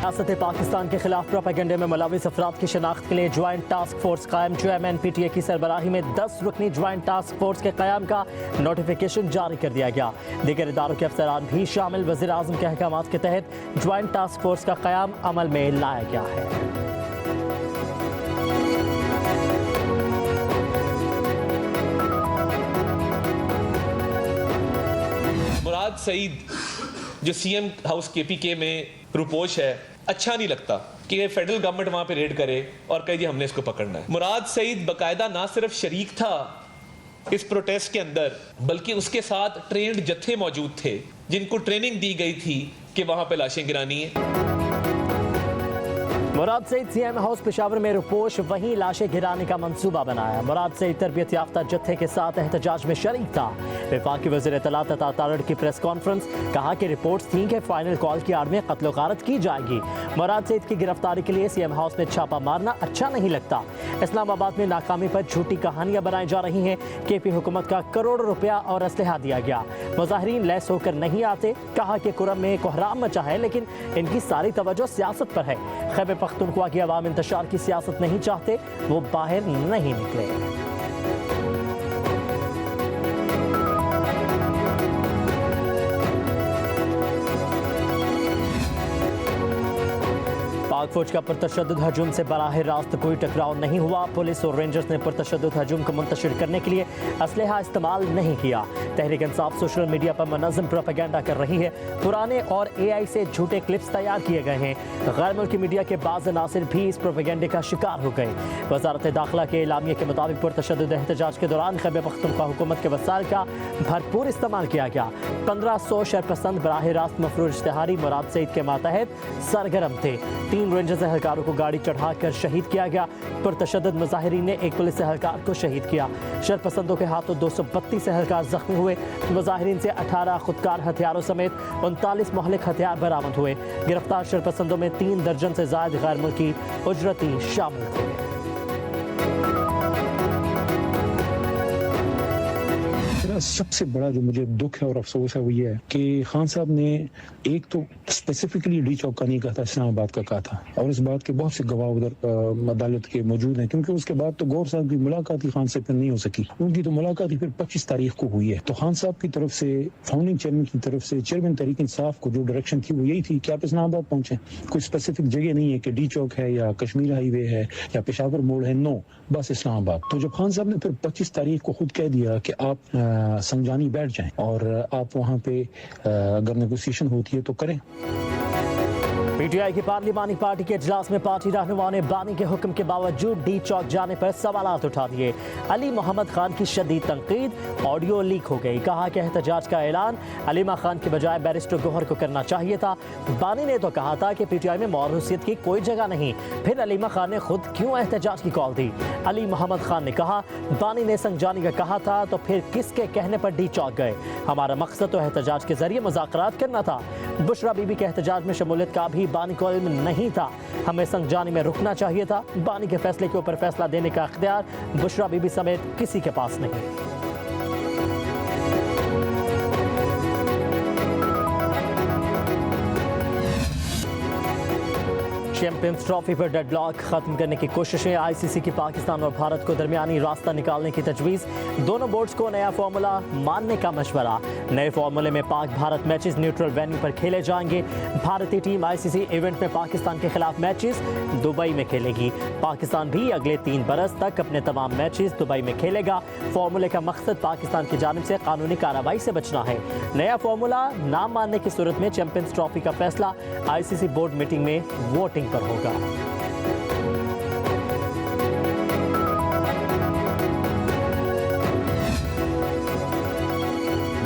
रियासत पाकिस्तान के खिलाफ प्रोपेगेंडे में मुलविस अफराद की शनाख्त के लिए ज्वाइंट टास्क फोर्स कायम। चेयरमैन PTA की सरबराही में 10 रुकनी ज्वाइंट टास्क फोर्स के क़याम का नोटिफिकेशन जारी कर दिया गया। दीगर इदारों के अफसरान भी शामिल। वज़ीर आज़म के अहकामात के तहत ज्वाइंट टास्क फोर्स का क़याम अमल में लाया गया है। मुराद सईद जो CM हाउस KPK में रुपोश है, अच्छा नहीं लगता कि फेडरल गवर्नमेंट वहां पे रेड करे और कहे जी हमने इसको पकड़ना है। मुराद सईद बकायदा ना सिर्फ शरीक था इस प्रोटेस्ट के अंदर, बल्कि उसके साथ ट्रेंड जत्थे मौजूद थे जिनको ट्रेनिंग दी गई थी कि वहां पे लाशें गिरानी है। मुराद सईद CM हाउस पेशावर में रुपोश, वहीं लाशें गिराने का मंसूबा बनाया। मुराद सईद तरबियत याफ्ता जत्थे के साथ एहतजाज में शरीक था। वफाकी वज़ीर इत्तलात अता तारड़ की प्रेस कॉन्फ्रेंस, कहा कि रिपोर्ट्स थी कि फाइनल कॉल की आड़ में कत्ल गारत की जाएगी। मुराद सईद की गिरफ्तारी के लिए CM हाउस में छापा मारना अच्छा नहीं लगता। इस्लामाबाद में नाकामी पर झूठी कहानियां बनाई जा रही हैं। KP हुकूमत का करोड़ रुपया और असलहा दिया गया, मुजाहिरीन लैस होकर नहीं आते। कहा कि कुरम में कोहराम मचा है, लेकिन इनकी सारी तवज्जो सियासत पर है। खैबर पख्तूनख्वा की अवाम इंतशार की सियासत नहीं चाहते, वो बाहर नहीं निकले। पाक फौज का पुरतशद्दुद हजूम से बराह रास्त कोई टकराव नहीं हुआ। पुलिस और रेंजर्स ने पुरतशद्दुद हजूम को मुंतशिर करने के लिए असलहा इस्तेमाल नहीं किया। तहरीक इंसाफ सोशल मीडिया पर मुनज़्ज़म प्रोपेगेंडा कर रही है। पुराने और AI से झूठे क्लिप्स तैयार किए गए हैं। गैर मुल्की मीडिया के बाज़ अनासिर भी इस प्रोपेगेंडे का शिकार हो गए। वज़ारत दाखिला के एलामिया के मुताबिक पुरतशद्दुद एहतजाज के दौरान खैबर पख्तूनख्वा हुकूमत के वसाइल का भरपूर इस्तेमाल किया गया। 1500 शरपसंद बराह रास्त मफरूज इश्तिहारी मुराद सईद के मातहत सरगर्म थे। 3 रेंजर्स एहलकारों को गाड़ी चढ़ाकर शहीद किया गया। पुरतशद्दुद मुजाहिरीन ने एक पुलिस एहलकार को शहीद किया। शरपसंदों के हाथों 232 एहलकार जख्मी हुए। मुजाहिरीन से 18 खुदकार हथियारों समेत 39 मोहलिक हथियार बरामद हुए। गिरफ्तार शरपसंदों में 3 दर्जन से ज्यादा गैर मुल्की उजरती शामिल थे। सबसे बड़ा जो मुझे दुख है और अफसोस है वो ये है कि खान साहब ने एक तो स्पेसिफिकली डी चौक का नहीं कहा था, इस्लामाबाद का कहा था। और इस बात के बहुत से गवाह उधर अदालत के मौजूद हैं, क्योंकि उसके बाद तो गौर साहब की मुलाकात ही खान से फिर नहीं हो सकी। उनकी तो मुलाकात ही फिर 25 तारीख को हुई है। तो खान साहब की तरफ से, फाउंडिंग चेयरमैन की तरफ से, चेयरमैन तहरीक इंसाफ को जो डायरेक्शन थी वो यही थी कि आप इस्लामाबाद पहुंचे। कोई स्पेसिफिक जगह नहीं है कि डी चौक है या कश्मीर हाईवे है या पेशावर मोड़ है, नो, बस इस्लामाबाद। तो जब खान साहब ने फिर 25 तारीख को खुद कह दिया कि आप संजानी बैठ जाएं और आप वहां पे अगर नेगोशिएशन होती है तो करें। PTI की पार्लिमानी पार्टी के इजलास में पार्टी रहनुमाओं ने बानी के हुक्म के बावजूद डी चौक जाने पर सवालात उठा दिए। अली मोहम्मद खान की शदीद तनकीद, ऑडियो लीक हो गई। कहा कि एहतजाज का ऐलान अलीमा खान के बजाय बैरिस्टर गौहर को करना चाहिए था। बानी ने तो कहा था कि PTI में मौरूसियत की कोई जगह नहीं, फिर अलीमा खान ने खुद क्यों एहतजाज की कॉल दी। अली मोहम्मद खान ने कहा, बानी ने संजानी का कहा था तो फिर किसके कहने पर डी चौक गए? हमारा मकसद तो एहतजाज के जरिए मुज़ाकरात करना था। बुशरा बीबी के एहतजाज में शमूलियत का भी बानी को इल्म नहीं था। हमें संजानी में रुकना चाहिए था। बानी के फैसले के ऊपर फैसला देने का इख्तियार बुशरा बीबी समेत किसी के पास नहीं। चैंपियंस ट्रॉफी पर डेडलॉक खत्म करने की कोशिशें। ICC की पाकिस्तान और भारत को दरमियानी रास्ता निकालने की तजवीज़। दोनों बोर्ड्स को नया फार्मूला मानने का मशवरा। नए फार्मूले में Pak Bharat matches neutral venue पर खेले जाएंगे। भारतीय टीम ICC इवेंट में पाकिस्तान के खिलाफ मैचेस दुबई में खेलेगी। पाकिस्तान भी अगले 3 बरस तक अपने तमाम मैचेस दुबई में खेलेगा। फार्मूले का मकसद पाकिस्तान की जानिब से कानूनी कार्रवाई से बचना है। नया फार्मूला ना मानने की सूरत में चैंपियंस ट्रॉफी का फैसला ICC बोर्ड मीटिंग में वोटिंग पर होगा।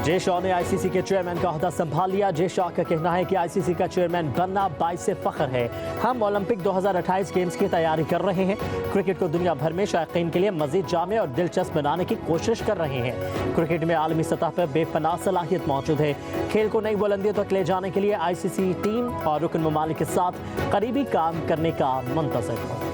जे शॉ ने ICC के चेयरमैन का ओहदा संभाल लिया। जे शॉ का कहना है कि ICC का चेयरमैन बनना बाइस से फख्र है। हम ओलंपिक 2028 गेम्स की तैयारी कर रहे हैं। क्रिकेट को दुनिया भर में शायकीन के लिए मजीद जामे और दिलचस्प बनाने की कोशिश कर रहे हैं। क्रिकेट में आलमी सतह पर बेपनाह सलाहियत मौजूद है। खेल को नई बुलंदियों तक ले जाने के लिए ICC टीम और रुकन ममालिक के साथ करीबी काम करने का मुंतज़िर है।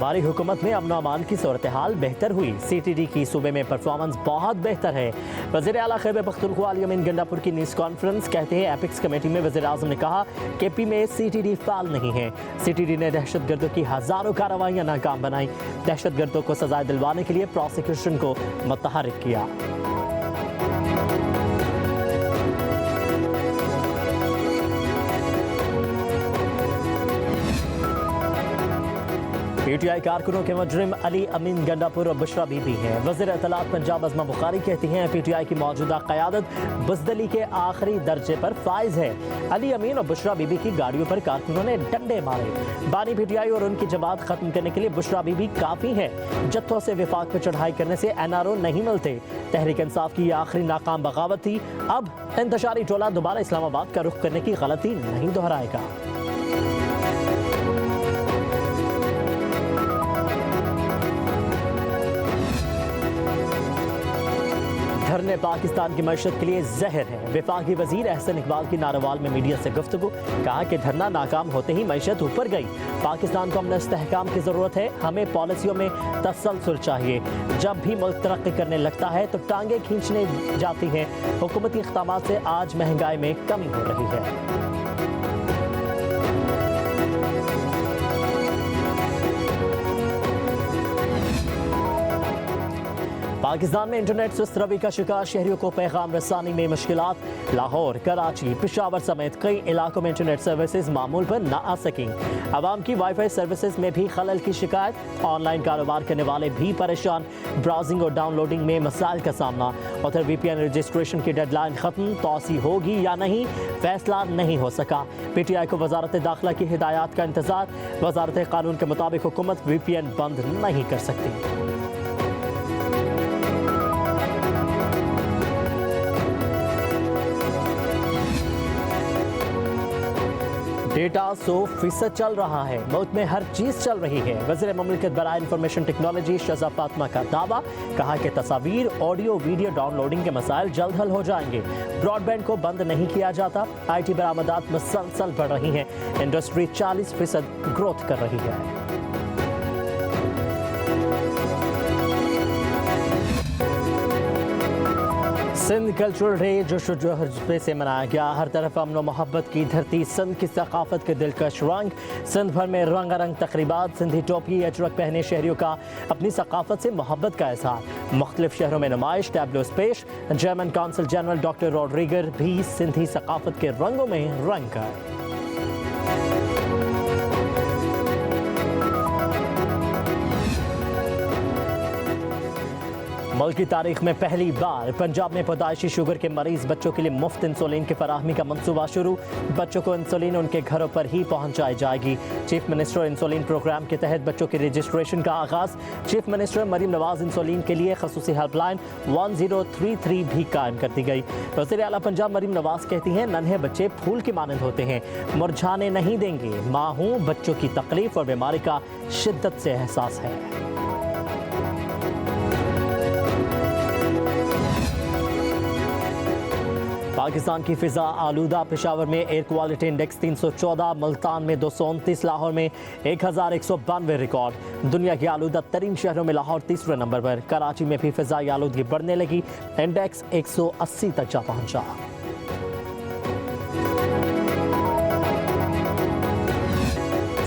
हमारी हुकूमत में अमन अमान की सूरत हाल बेहतर हुई। CTD की सूबे में परफॉर्मेंस बहुत बेहतर है। वज़ीर आला खैबर पख्तूनख्वा अली अमीन गंडापुर की न्यूज़ कॉन्फ्रेंस। कहते हैं एपिक्स कमेटी में वज़ीर आज़म ने कहा KP में CTD फाल नहीं है। CTD ने दहशतगर्दों की हज़ारों कार्रवाइयाँ नाकाम बनाई। दहशतगर्दों को सजाएं दिलवाने के लिए प्रोसिक्यूशन को मुतहर्रिक किया। PTI कारकुनों के मुजरिम अली अमीन गंडापुर और बुशरा बीबी हैं। वज़ीर इत्तलात पंजाब अज़मा बुखारी कहती हैं PTI की मौजूदा क़यादत बुज़दली के आखिरी दर्जे पर फाइज है। अली अमीन और बुशरा बीबी की गाड़ियों पर कारकुनों ने डंडे मारे। बानी PTI और उनकी जमात ख़त्म करने के लिए बुशरा बीबी काफ़ी है। जत्थों से विफाक पर चढ़ाई करने से NRO नहीं मिलते। तहरीक इंसाफ की आखिरी नाकाम बगावत थी। अब इंतशारी टोला दोबारा इस्लामाबाद का रुख करने की गलती नहीं दोहराएगा। धरने पाकिस्तान की मईशत के लिए जहर है। वफाकी वजीर एहसन इकबाल की नारोवाल में मीडिया से गुफ्तगू। कहा कि धरना नाकाम होते ही मईशत ऊपर गई। पाकिस्तान को अमन इस्तेहकाम की ज़रूरत है। हमें पॉलिसियों में तसलसल चाहिए। जब भी मुल्क तरक्की करने लगता है तो टांगे खींचने जाती हैं। हुकूमती इक़दामात से आज महंगाई में कमी हो रही है। पाकिस्तान में इंटरनेट सुस्त रवि का शिकार शहरियों को पैगाम रसानी में मुश्किलात। लाहौर, कराची, पेशावर समेत कई इलाकों में इंटरनेट सर्विसेज मामूल पर न आ सकें। आवाम की वाईफाई सर्विसेज में भी खलल की शिकायत। ऑनलाइन कारोबार करने वाले भी परेशान। ब्राउजिंग और डाउनलोडिंग में मसाइल का सामना। उधर VPN रजिस्ट्रेशन की डेडलाइन खत्म, तौसी होगी या नहीं फैसला नहीं हो सका। PTI को वजारत दाखिला की हिदायत का इंतजार। वजारत कानून के मुताबिक हुकूमत VPN बंद नहीं कर सकती। डेटा 100% चल रहा है। मुल्क में हर चीज़ चल रही है। वज़ीर मुमलिकत बराए इंफॉर्मेशन टेक्नोलॉजी शहज़ा फातिमा का दावा। कहा कि तस्वीर, ऑडियो, वीडियो डाउनलोडिंग के मसाइल जल्द हल हो जाएंगे। ब्रॉडबैंड को बंद नहीं किया जाता। IT बरामदात मुसलसल बढ़ रही हैं। इंडस्ट्री 40% ग्रोथ कर रही है। सिंध कल्चरल डे जोशो से मनाया गया। हर तरफ अमन व मोहब्बत की धरती। सिंध की सकाफत के दिलकश रंग। सिंध भर में रंगारंग तकरीबात। सिंधी टोपी अजरक पहने शहरियों का अपनी सकाफत से मोहब्बत का एहसास। मुख्तलिफ शहरों में नुमाइश, टैब्लोस पेश। जर्मन कौंसल जनरल डॉक्टर रॉड्रिगर भी सिंधी सकाफत के रंगों में रंग गए। मुल्क की तारीख में पहली बार पंजाब में पैदाइशी शुगर के मरीज बच्चों के लिए मुफ्त इंसुलिन की फराहमी का मंसूबा शुरू। बच्चों को इंसुलिन उनके घरों पर ही पहुंचाई जाएगी। चीफ मिनिस्टर इंसुलिन प्रोग्राम के तहत बच्चों के रजिस्ट्रेशन का आगाज। Chief minister Maryam Nawaz insulin के लिए खसूसी हेल्पलाइन 1033 भी कायम कर दी गई। वज़ीर आला पंजाब मरीम नवाज कहती हैं नन्हे बच्चे फूल की मानंद होते हैं, मुरझाने नहीं देंगे। माँ हूँ, बच्चों की तकलीफ और बीमारी का शिद्दत से एहसास है। पाकिस्तान की फिजा आलूदा। पेशावर में एयर क्वालिटी इंडेक्स 314, मुल्तान में 229, लाहौर में 1192 रिकॉर्ड। दुनिया के आलूदा तरीन शहरों में लाहौर तीसरे नंबर पर। कराची में भी फिजाई आलूदगी बढ़ने लगी। इंडेक्स 180 तक जा पहुंचा।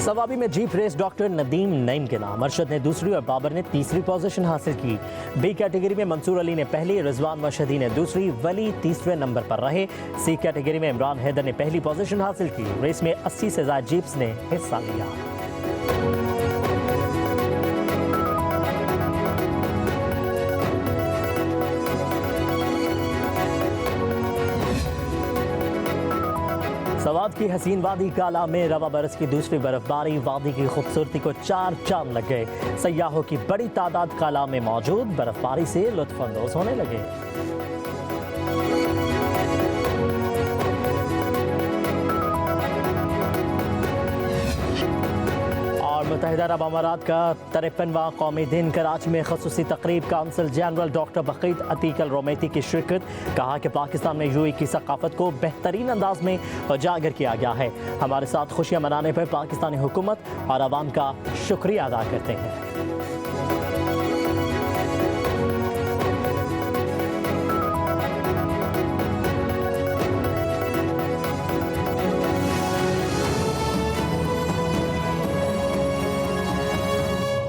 सवाबी में jeep race doctor Nadeem Naeem के नाम। अरशद ने दूसरी और बाबर ने तीसरी पोजीशन हासिल की। B कैटेगरी में मंसूर अली ने पहली, रिजवान मशहदी ने दूसरी, वली तीसरे नंबर पर रहे। C कैटेगरी में इमरान हैदर ने पहली पोजीशन हासिल की। रेस में 80 से ज्यादा जीप्स ने हिस्सा लिया। सवाद की हसीन वादी काला में रवा बरस की दूसरी बर्फबारी। वादी की खूबसूरती को चार चांद लग गए। सयाहों की बड़ी तादाद काला में मौजूद। बर्फबारी से लुत्फअंदोज होने लगे। मुत्तहिदा अरब अमारात का 53वां कौमी दिन कराची में खसूसी तकरीब काउंसिल जनरल डॉक्टर बकीत अतीक अल रोमैती की शिरकत। कहा कि पाकिस्तान में यूएई की सकाफत को बेहतरीन अंदाज में उजागर किया गया है। हमारे साथ खुशियाँ मनाने पर पाकिस्तानी हुकूमत और अवाम का शुक्रिया अदा करते हैं।